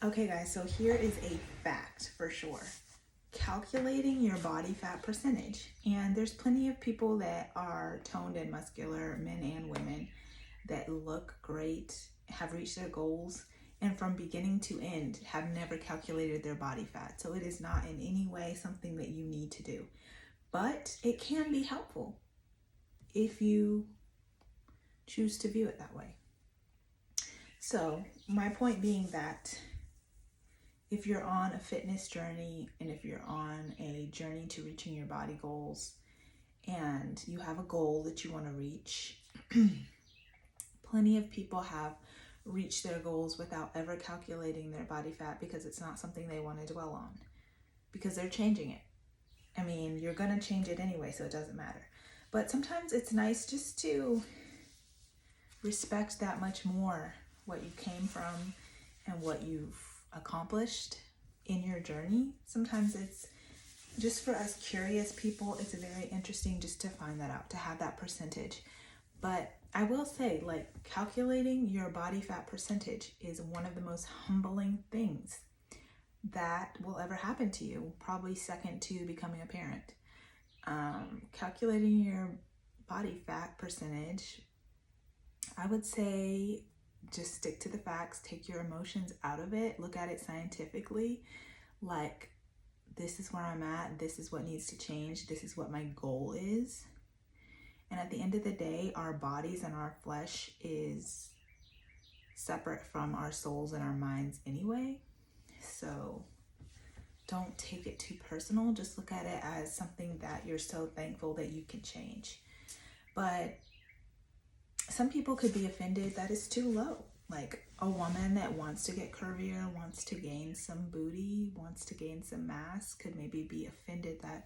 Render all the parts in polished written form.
Okay, guys, so here is a fact for sure. Calculating your body fat percentage. And there's plenty of people that are toned and muscular, men and women, that look great, have reached their goals, and from beginning to end have never calculated their body fat. So it is not in any way something that you need to do. But it can be helpful if you choose to view it that way. So my point being that if you're on a fitness journey and if you're on a journey to reaching your body goals and you have a goal that you want to reach, plenty of people have reached their goals without ever calculating their body fat because it's not something they want to dwell on because they're changing it. I mean, you're going to change it anyway, so it doesn't matter. But sometimes it's nice just to respect that much more what you came from and what you've accomplished in your journey. Sometimes it's just for us curious people, it's very interesting just to find that out, to have that percentage. But I will say, like, calculating your body fat percentage is one of the most humbling things that will ever happen to you, probably second to becoming a parent. Calculating your body fat percentage, I would say just stick to the facts, take your emotions out of it, look at it scientifically, like, this is where I'm at, this is what needs to change, this is what my goal is. And at the end of the day, our bodies and our flesh is separate from our souls and our minds anyway. So don't take it too personal. Just look at it as something that you're so thankful that you can change. But some people could be offended that it's too low. Like a woman that wants to get curvier, wants to gain some booty, wants to gain some mass, could maybe be offended that,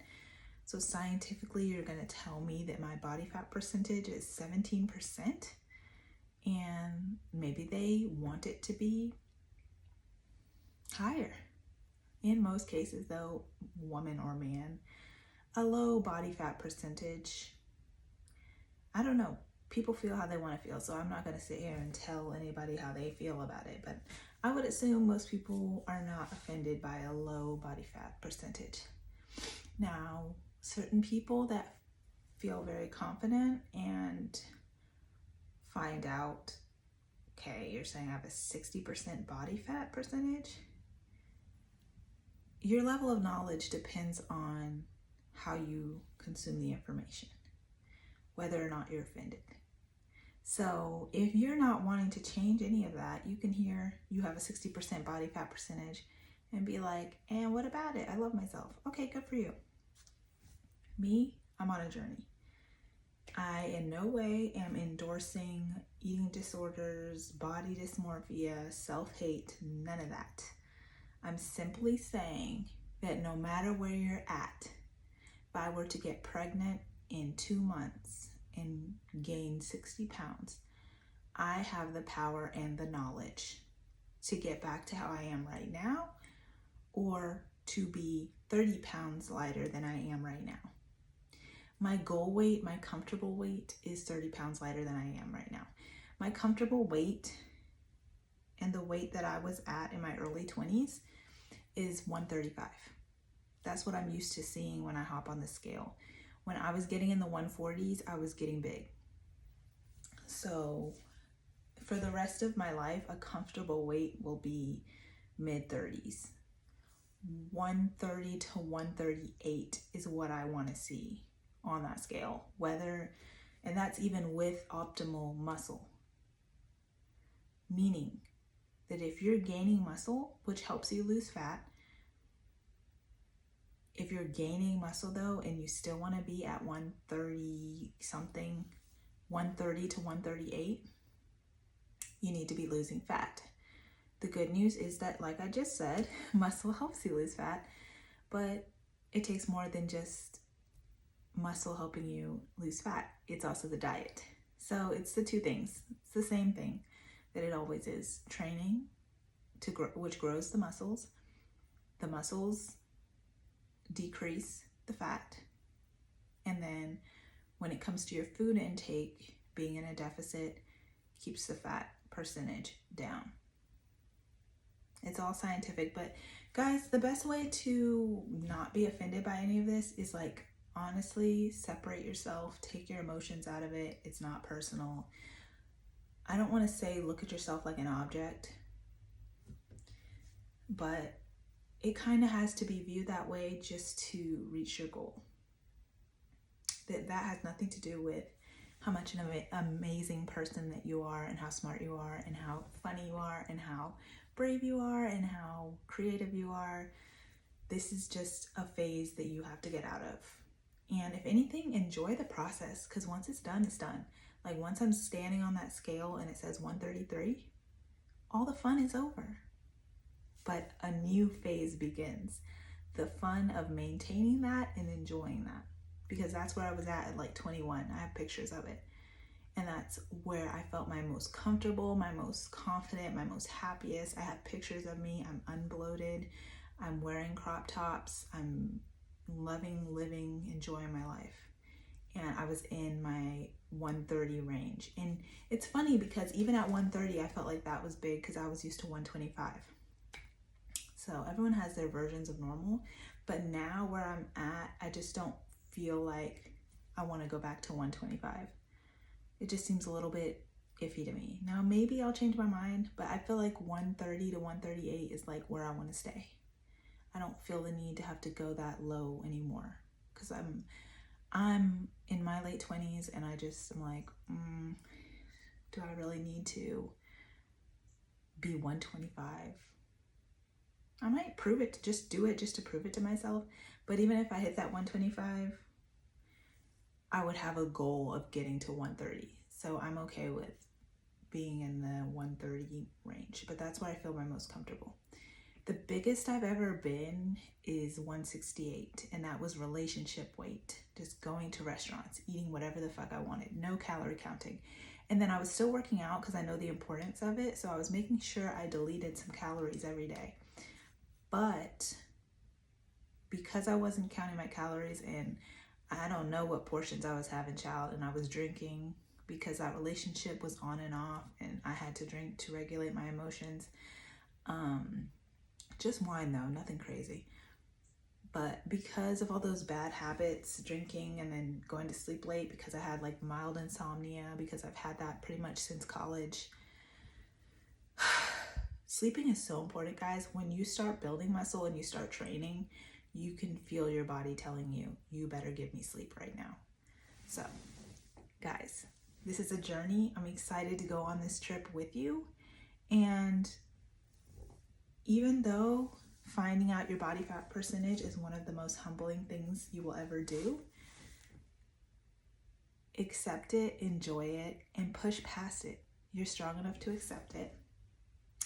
so scientifically you're going to tell me that my body fat percentage is 17%, and maybe they want it to be higher. In most cases though, woman or man, a low body fat percentage, I don't know. People feel how they want to feel, so I'm not going to sit here and tell anybody how they feel about it, but I would assume most people are not offended by a low body fat percentage. Now, certain people that feel very confident and find out, okay, you're saying I have a 60% body fat percentage? Your level of knowledge depends on how you consume the information, whether or not you're offended. So if you're not wanting to change any of that, you can hear you have a 60% body fat percentage and be like, and what about it? I love myself. Okay, good for you. Me, I'm on a journey. I in no way am endorsing eating disorders, body dysmorphia, self-hate, none of that. I'm simply saying that no matter where you're at, if I were to get pregnant in 2 months and gain 60 pounds, I have the power and the knowledge to get back to how I am right now, or to be 30 pounds lighter than I am right now. My goal weight, my comfortable weight is 30 pounds lighter than I am right now. My comfortable weight and the weight that I was at in my early 20s is 135. That's what I'm used to seeing when I hop on the scale. When I was getting in the 140s, I was getting big. So for the rest of my life, a comfortable weight will be mid-30s. 130 to 138 is what I want to see on that scale, and that's even with optimal muscle. Meaning that if you're gaining muscle, which helps you lose fat, if you're gaining muscle though, and you still want to be at 130 something, 130 to 138, you need to be losing fat. The good news is that, like I just said, muscle helps you lose fat, but it takes more than just muscle helping you lose fat. It's also the diet. So it's the two things. It's the same thing that it always is. Training, which grows the muscles. The muscles decrease the fat. And then when it comes to your food intake, being in a deficit keeps the fat percentage down. It's all scientific. But guys, the best way to not be offended by any of this is like, honestly, separate yourself, take your emotions out of it. It's not personal. I don't want to say look at yourself like an object, but it kind of has to be viewed that way just to reach your goal. That has nothing to do with how much an amazing person that you are, and how smart you are, and how funny you are, and how brave you are, and how creative you are. This is just a phase that you have to get out of. And if anything, enjoy the process, because once it's done, it's done. Like once I'm standing on that scale and it says 133, all the fun is over. But a new phase begins. The fun of maintaining that and enjoying that. Because that's where I was at like 21. I have pictures of it. And that's where I felt my most comfortable, my most confident, my most happiest. I have pictures of me. I'm unbloated. I'm wearing crop tops. I'm loving, living, enjoying my life. And I was in my 130 range. And it's funny because even at 130, I felt like that was big because I was used to 125. So everyone has their versions of normal. But now where I'm at, I just don't feel like I want to go back to 125. It just seems a little bit iffy to me. Now maybe I'll change my mind, but I feel like 130 to 138 is like where I want to stay. I don't feel the need to have to go that low anymore, because I'm in my late 20s and I just am like, do I really need to be 125? I might prove it, just do it just to prove it to myself. But even if I hit that 125, I would have a goal of getting to 130. So I'm okay with being in the 130 range, but that's where I feel my most comfortable. The biggest I've ever been is 168, and that was relationship weight. Just going to restaurants, eating whatever the fuck I wanted, no calorie counting. And then I was still working out because I know the importance of it, so I was making sure I deleted some calories every day. But because I wasn't counting my calories, and I don't know what portions I was having, child, and I was drinking because that relationship was on and off, and I had to drink to regulate my emotions. Just wine though, nothing crazy. But because of all those bad habits, drinking and then going to sleep late because I had like mild insomnia, because I've had that pretty much since college. Sleeping is so important, guys. When you start building muscle and you start training, you can feel your body telling you, you better give me sleep right now. So, guys, this is a journey. I'm excited to go on this trip with you. And even though finding out your body fat percentage is one of the most humbling things you will ever do, accept it, enjoy it, and push past it. You're strong enough to accept it.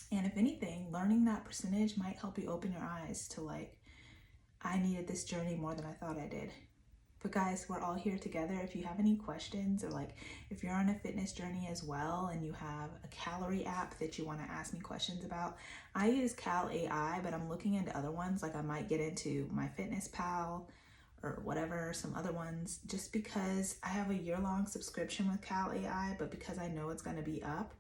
And if anything, learning that percentage might help you open your eyes to like, I needed this journey more than I thought I did. But guys, we're all here together. If you have any questions, or like if you're on a fitness journey as well and you have a calorie app that you want to ask me questions about, I use Cal AI, but I'm looking into other ones. Like I might get into MyFitnessPal or whatever, some other ones, just because I have a year-long subscription with Cal AI, but because I know it's going to be up,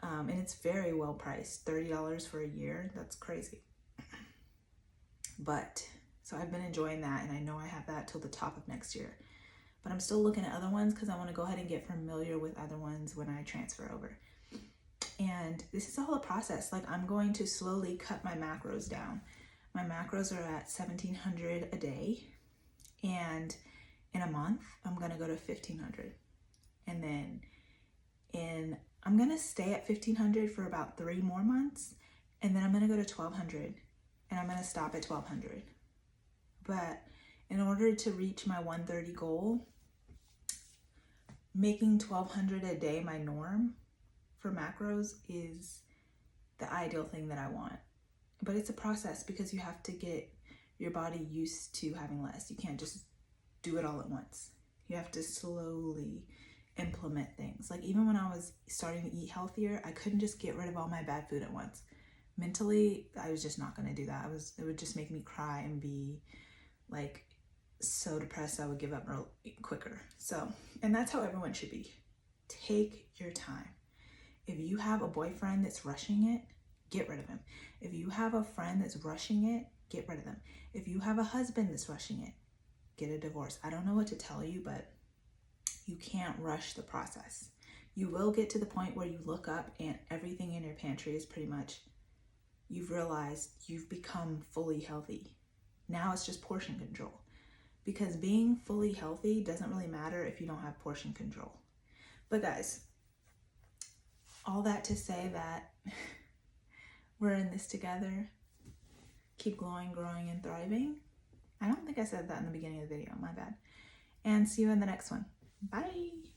and it's very well priced, $30 for a year. That's crazy. But so I've been enjoying that, and I know I have that till the top of next year. But I'm still looking at other ones because I want to go ahead and get familiar with other ones when I transfer over. And this is all a process. Like I'm going to slowly cut my macros down. My macros are at 1,700 a day. And in a month, I'm going to go to 1,500. And then I'm going to stay at 1,500 for about 3 more months. And then I'm going to go to 1,200. And I'm going to stop at 1,200. But in order to reach my 130 goal, making 1,200 a day my norm for macros is the ideal thing that I want. But it's a process because you have to get your body used to having less. You can't just do it all at once. You have to slowly implement things. Like even when I was starting to eat healthier, I couldn't just get rid of all my bad food at once. Mentally, I was just not going to do that. It would just make me cry and be like so depressed I would give up quicker. So, and that's how everyone should be. Take your time. If you have a boyfriend that's rushing it, get rid of him. If you have a friend that's rushing it, get rid of them. If you have a husband that's rushing it, get a divorce. I don't know what to tell you, but you can't rush the process. You will get to the point where you look up and everything in your pantry is pretty much, you've realized you've become fully healthy. Now it's just portion control. Because being fully healthy doesn't really matter if you don't have portion control. But guys, all that to say that we're in this together. Keep glowing, growing, and thriving. I don't think I said that in the beginning of the video, my bad. And see you in the next one. Bye.